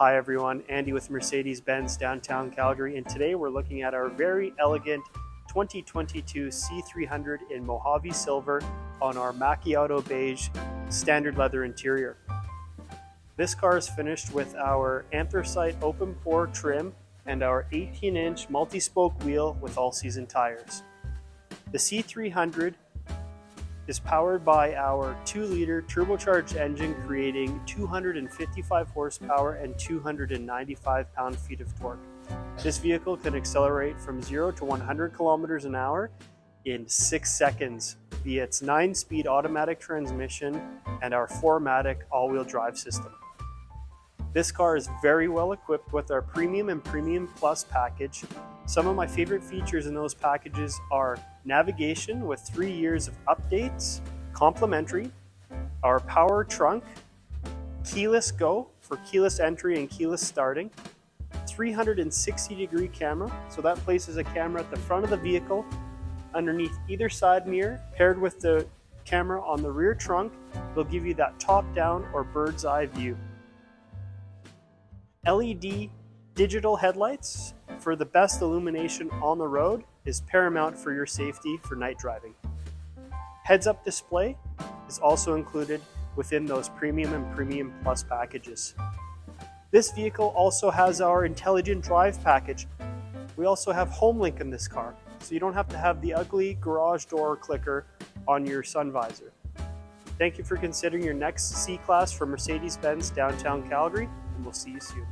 Hi everyone, Andy with Mercedes-Benz downtown Calgary, and today we're looking at our very elegant 2022 C300 in Mojave Silver on our macchiato beige standard leather interior. This car is finished with our Anthracite Open-Pore Trim and our 18-inch multi-spoke wheel with all-season tires. The C300 is powered by our 2-liter turbocharged engine, creating 255 horsepower and 295 pound-feet of torque. This vehicle can accelerate from 0 to 100 kilometers an hour in 6 seconds via its 9-speed automatic transmission and our 4MATIC all-wheel drive system. This car is very well equipped with our Premium and Premium Plus package. Some of my favorite features in those packages are navigation with 3 years of updates, complimentary, our power trunk, keyless go for keyless entry and keyless starting, 360-degree camera, so that places a camera at the front of the vehicle, underneath either side mirror, paired with the camera on the rear trunk. It'll give you that top-down or bird's eye view. LED digital headlights for the best illumination on the road is paramount for your safety for night driving. Heads-up display is also included within those Premium and Premium Plus packages. This vehicle also has our Intelligent Drive package. We also have HomeLink in this car, so you don't have to have the ugly garage door clicker on your sun visor. Thank you for considering your next C-Class from Mercedes-Benz downtown Calgary, and we'll see you soon.